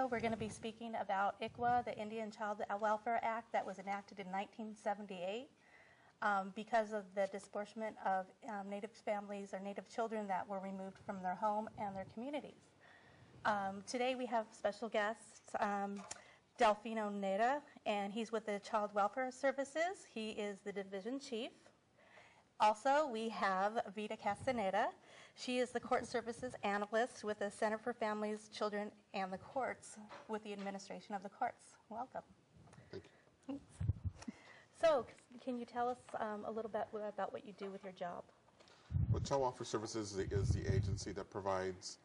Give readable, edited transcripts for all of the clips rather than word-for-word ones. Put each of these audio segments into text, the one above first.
video, we're going to be speaking about Icwa, the Indian Child Welfare Act that was enacted in 1978 because of the disbursement of Native families or Native children that were removed from their home and their communities. Today we have special guests, Delfino Neira, and he's with the Child Welfare Services. He is the division chief. Also, we have Vida Castaneda. She is the Court Services Analyst with the Center for Families, Children, and the Courts with the Administration of the Courts. Welcome. Thank you. So, can you tell us a little bit about what you do with your job? Well, Child Welfare Services is the agency that provides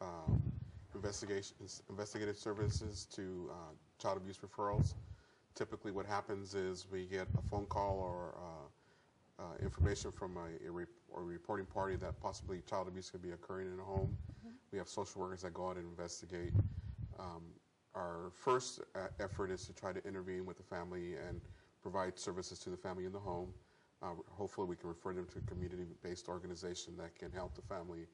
investigative services to child abuse referrals. Typically what happens is we get a phone call or information from a reporting party that possibly child abuse could be occurring in a home. Mm-hmm. We have social workers that go out and investigate. Our first effort is to try to intervene with the family and provide services to the family in the home. Hopefully we can refer them to a community-based organization that can help the family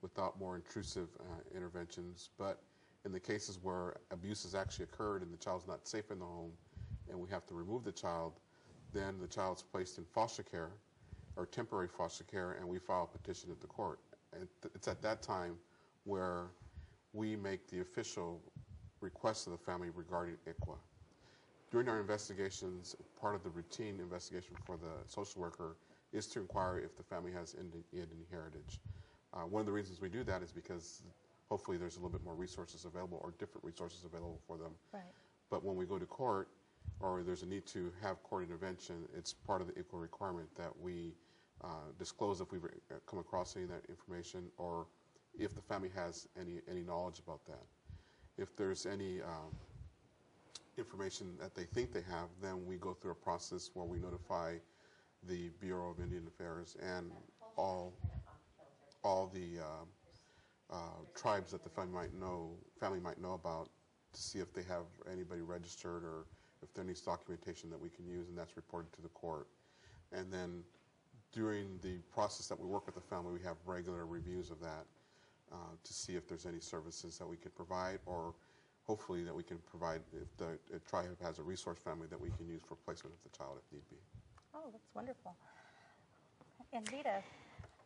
without more intrusive interventions. But in the cases where abuse has actually occurred and the child's not safe in the home and we have to remove the child, then the child's placed in foster care or temporary foster care, and we file a petition at the court. And it's at that time where we make the official request of the family regarding Icwa. During our investigations, part of the routine investigation for the social worker is to inquire if the family has Indian heritage. One of the reasons we do that is because hopefully there's a little bit more resources available or different resources available for them. Right. But when we go to court, or there's a need to have court intervention, it's part of the Icwa requirement that we disclose if we come across any of that information or if the family has any knowledge about that. If there's any information that they think they have, then we go through a process where we notify the Bureau of Indian Affairs and all the tribes that the family might know about to see if they have anybody registered or if there needs documentation that we can use, and that's reported to the court. And then during the process that we work with the family, we have regular reviews of that to see if there's any services that we can provide, or hopefully that we can provide if the tribe has a resource family that we can use for placement of the child if need be. Oh, that's wonderful. And Vida,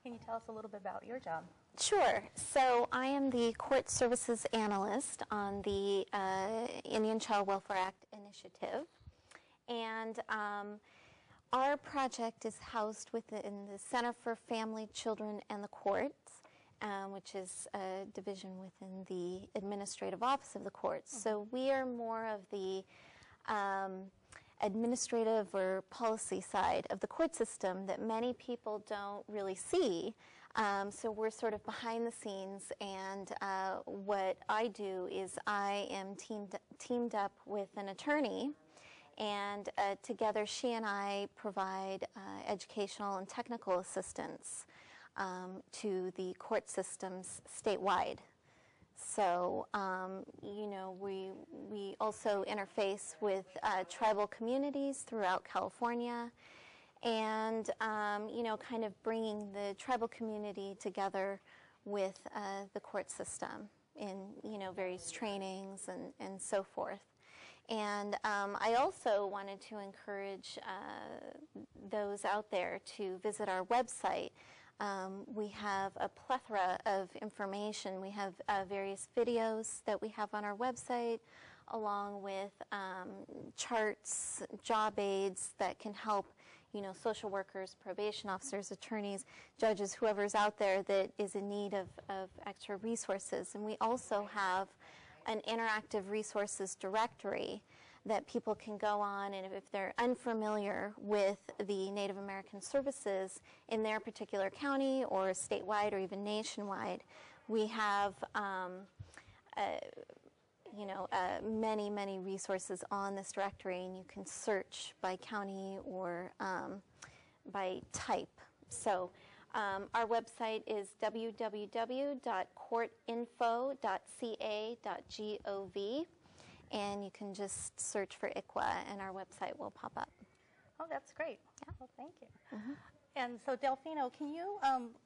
can you tell us a little bit about your job? Sure. So I am the Court Services Analyst on the Indian Child Welfare Act initiative. And our project is housed within the Center for Family, Children, and the Courts, which is a division within the Administrative Office of the Courts. Mm-hmm. So we are more of the administrative or policy side of the court system that many people don't really see. So we're sort of behind the scenes, and what I do is I am teamed up with an attorney, and together she and I provide educational and technical assistance to the court systems statewide. So, you know, we also interface with tribal communities throughout California, and, you know, kind of bringing the tribal community together with the court system in, you know, various trainings and so forth. And I also wanted to encourage those out there to visit our website. We have a plethora of information. We have various videos that we have on our website, along with charts, job aids that can help, you know, social workers, probation officers, attorneys, judges, whoever's out there that is in need of extra resources. And we also have an interactive resources directory that people can go on, and if they're unfamiliar with the Native American services in their particular county or statewide or even nationwide, we have you know, many resources on this directory, and you can search by county or by type. So our website is www.courtinfo.ca.gov, and you can just search for Icwa, and our website will pop up. Oh, that's great. Yeah. Well, thank you. Mm-hmm. And so, Delfino, can you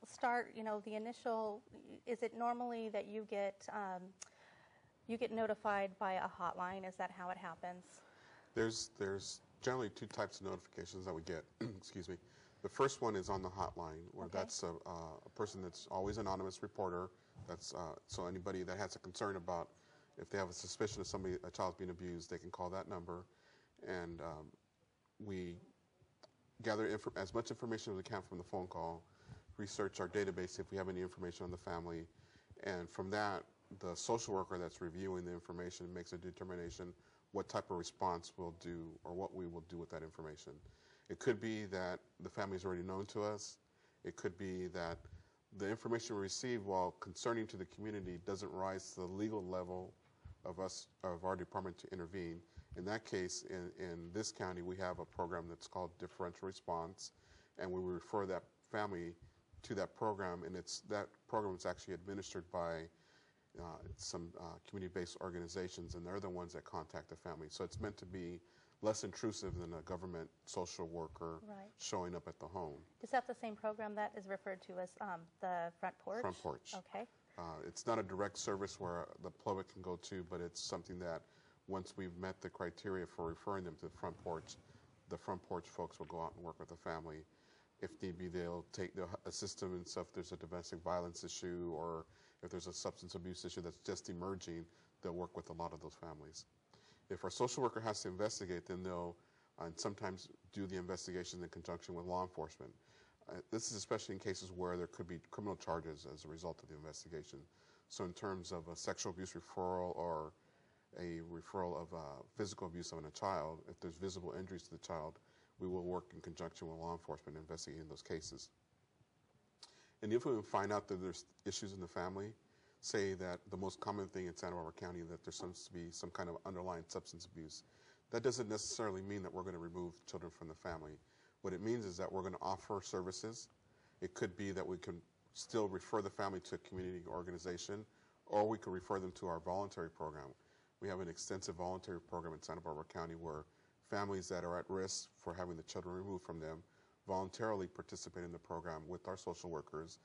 start, you know, the initial, is it normally that you get, You get notified by a hotline. Is that how it happens? There's generally two types of notifications that we get. Excuse me. The first one is on the hotline, where Okay. that's a person that's always an anonymous reporter. That's so anybody that has a concern about if they have a suspicion of a child's being abused, they can call that number, and we gather as much information as we can from the phone call, research our database if we have any information on the family, and from that, the social worker that's reviewing the information makes a determination what type of response we'll do or what we will do with that information. It could be that the family is already known to us. It could be that the information we receive, while concerning to the community, doesn't rise to the legal level of our department to intervene. In that case, in this county, we have a program that's called differential response, and we refer that family to that program, and that program is actually administered by some community-based organizations, and they're the ones that contact the family. So it's meant to be less intrusive than a government social worker Right. showing up at the home. Is that the same program that is referred to as the front porch? Front porch. Okay. It's not a direct service where the public can go to, but it's something that once we've met the criteria for referring them to the front porch folks will go out and work with the family. If need be, they'll assist them in stuff. If there's a domestic violence issue or if there's a substance abuse issue that's just emerging, they'll work with a lot of those families. If our social worker has to investigate, then they'll sometimes do the investigation in conjunction with law enforcement. This is especially in cases where there could be criminal charges as a result of the investigation. So in terms of a sexual abuse referral or a referral of physical abuse on a child, if there's visible injuries to the child, we will work in conjunction with law enforcement investigating those cases. And if we find out that there's issues in the family, say that the most common thing in Santa Barbara County that there seems to be some kind of underlying substance abuse, that doesn't necessarily mean that we're going to remove children from the family. What it means is that we're going to offer services. It could be that we can still refer the family to a community organization, or we could refer them to our voluntary program. We have an extensive voluntary program in Santa Barbara County where families that are at risk for having the children removed from them voluntarily participate in the program with our social workers,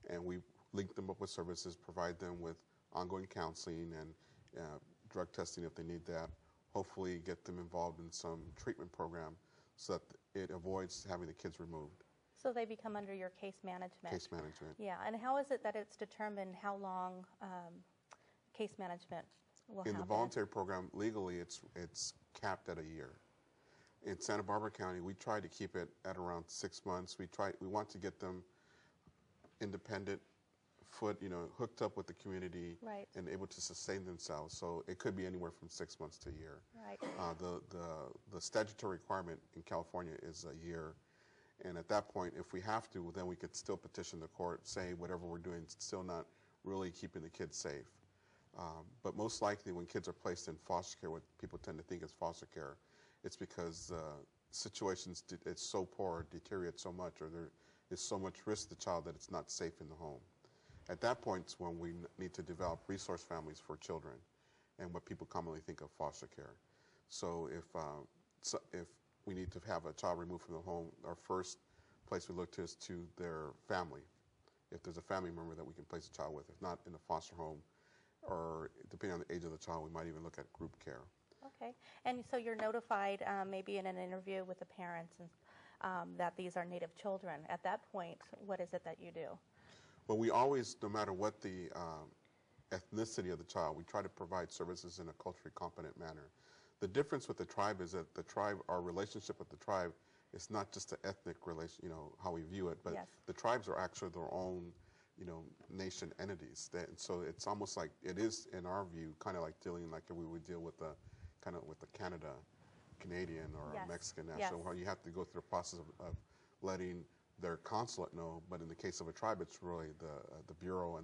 and we link them up with services, provide them with ongoing counseling and drug testing if they need that, hopefully get them involved in some treatment program so that it avoids having the kids removed. So they become under your case management. Case management. Yeah, and how is it that it's determined how long case management will happen? In the voluntary program, legally, it's capped at a year. In Santa Barbara County, we try to keep it at around 6 months. We want to get them independent, hooked up with the community, Right. and able to sustain themselves. So it could be anywhere from 6 months to a year. Right. The statutory requirement in California is a year, and at that point, if we have to, then we could still petition the court, say whatever we're doing is still not really keeping the kids safe. But most likely, when kids are placed in foster care, what people tend to think is foster care, it's because situations it's so poor, deteriorate so much, or there is so much risk to the child that it's not safe in the home. At that point is when we need to develop resource families for children, and what people commonly think of foster care. So if we need to have a child removed from the home, our first place we look to is to their family. If there's a family member that we can place a child with, if not in a foster home, or depending on the age of the child, we might even look at group care. Okay, and so you're notified maybe in an interview with the parents that these are Native children. At that point, what is it that you do? Well, we always, no matter what the ethnicity of the child, we try to provide services in a culturally competent manner. The difference with the tribe is that our relationship with the tribe is not just an ethnic relation, how we view it, but Yes. the tribes are actually their own, nation entities. So it's almost like it is, in our view, kind of like dealing like we would deal with the Canada, Canadian or Yes. Mexican Yes. national, where you have to go through the process of letting their consulate know. But in the case of a tribe, it's really the bureau and